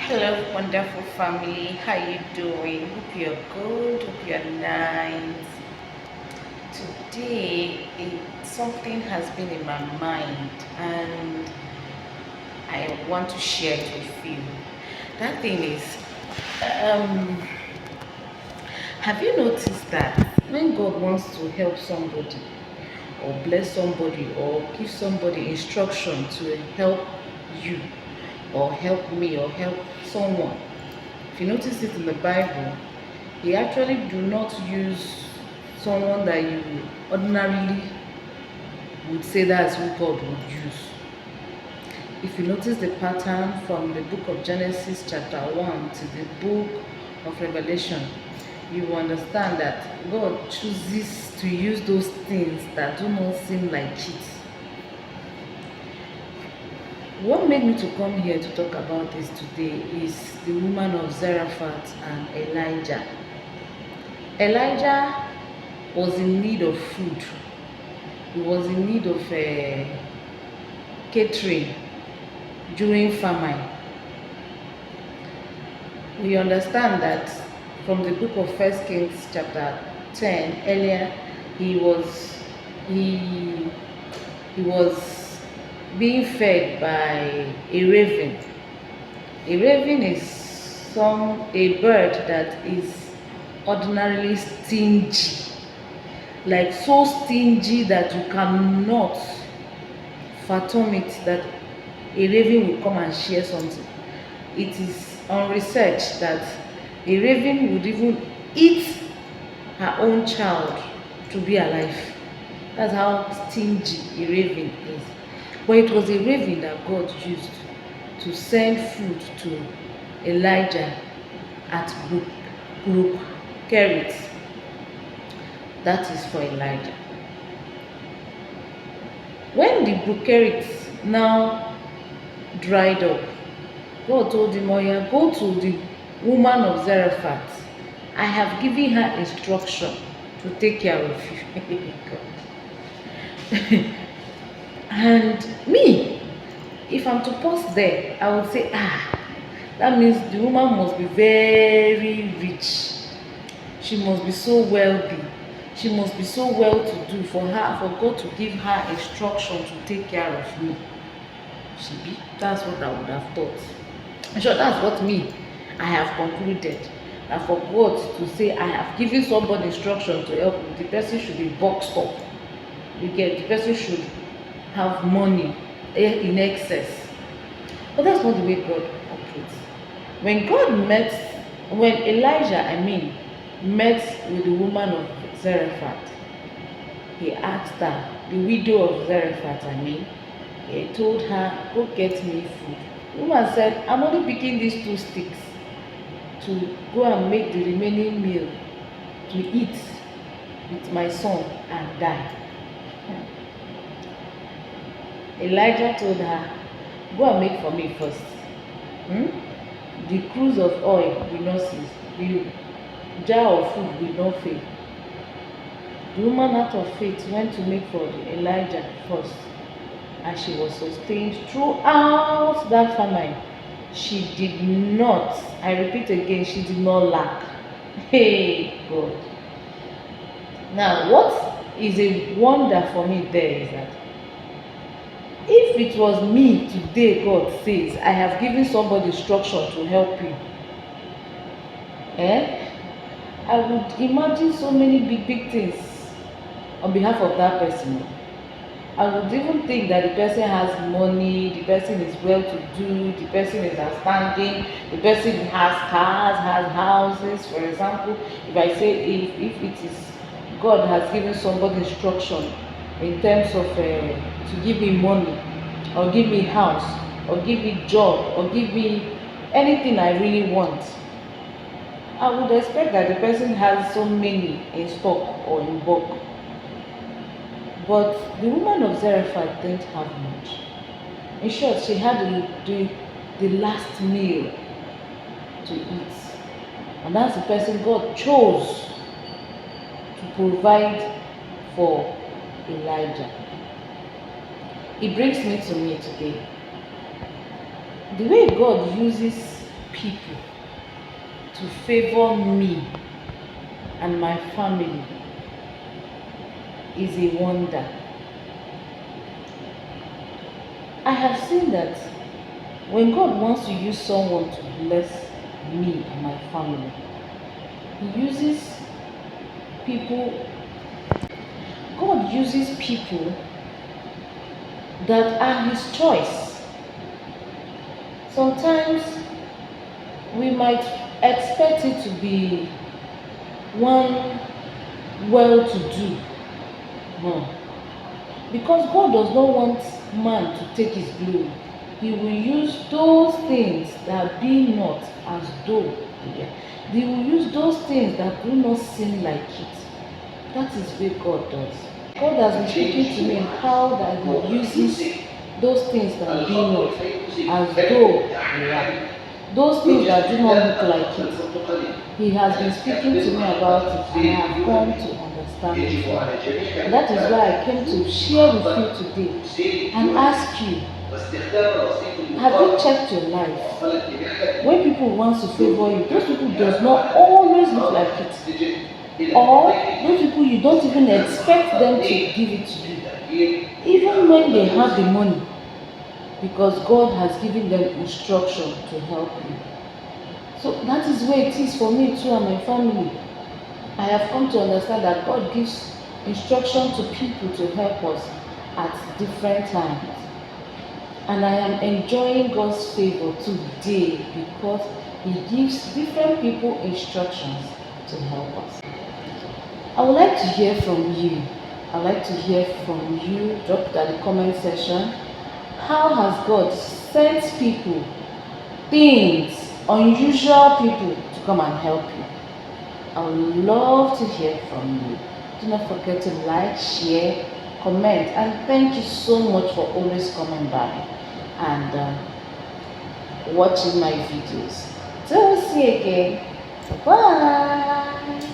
Hello, wonderful family. How you doing? Hope you're good. Hope you're nice. Today, something has been in my mind, and I want to share it with you. That thing is, um, have you noticed that when God wants to help somebody, or bless somebody, or give somebody instruction to help you, or help me, or help someone? If you notice it in the Bible, he actually do not use someone that you ordinarily would say that's who God would use. If you notice the pattern from the book of Genesis chapter 1 to the book of Revelation, you will understand that God chooses to use those things that do not seem like it. What made me to come here to talk about this today is the woman of Zarephath and Elijah. Elijah was in need of food. He was in need of catering during famine. We understand that from the book of First Kings chapter 10 earlier, he was he he was being fed by a raven. A raven is a bird that is ordinarily stingy, like so stingy that you cannot fathom it that a raven will come and share something. It is on research that a raven would even eat her own child to be alive. That's how stingy a raven is. But it was a raven that God used to send food to Elijah at Brook Kerit. That is for Elijah. When the Brook Kerit now dried up, God told him, "Oh yeah, go to the woman of Zarephath. I have given her instruction to take care of you." And me, if I'm to pause there, I would say, that means the woman must be very rich. She must be so wealthy. She must be so well to do for God to give her instruction to take care of me. That's what I would have thought. I'm sure that's what I have concluded. That for God to say, I have given somebody instruction to help me, the person should be boxed up. The person should have money in excess. But that's not the way God operates. When Elijah, met with the woman of Zarephath, he asked her, the widow of Zarephath, he told her, go get me food. The woman said, I'm only picking these 2 sticks to go and make the remaining meal to eat with my son and die. Elijah told her, go and make for me first. The cruse of oil will not cease. The jar of food will not fail. The woman out of faith went to make for Elijah first, and she was sustained throughout that famine. She did not, I repeat again, she did not lack. Hey, God. Now, what is a wonder for me there is that if it was me today, God says, I have given somebody instruction to help you, I would imagine so many big things on behalf of that person. I would even think that the person has money, the person is well to do, the person is outstanding, the person has cars, has houses. For example, if I say if it is God has given somebody instruction in terms of to give me money, or give me house, or give me job, or give me anything I really want, I would expect that the person has so many in stock or in bulk. But the woman of Zarephath didn't have much. In short, she had the last meal to eat. And that's the person God chose to provide for Elijah. It brings me to me today. The way God uses people to favor me and my family is a wonder. I have seen that when God wants to use someone to bless me and my family, He uses people, God uses people that are His choice. Sometimes we might expect it to be one well to do. No. Because God does not want man to take his glory, He will use those things that be not as though. Yeah. He will use those things that do not seem like it. That is what God does. God has been speaking to me in how that He uses those things that be not as though they are. Those things that do not look like it. He has been speaking to me about it, and I have come to understand it now. And that is why I came to share with you today and ask you, have you checked your life? When people want to favor you, those people does not always look like it. Or those people you don't even expect them to give it to you. Even when they have the money, because God has given them instruction to help you. So that is where it is for me too and my family. I have come to understand that God gives instruction to people to help us at different times. And I am enjoying God's favor today because He gives different people instructions to help us. I would like to hear from you. I'd like to hear from you. Drop it at the comment section. How has God sent people, things, unusual people to come and help you? I would love to hear from you. Do not forget to like, share, comment, and thank you so much for always coming by and watching my videos. Till we see you again. Bye.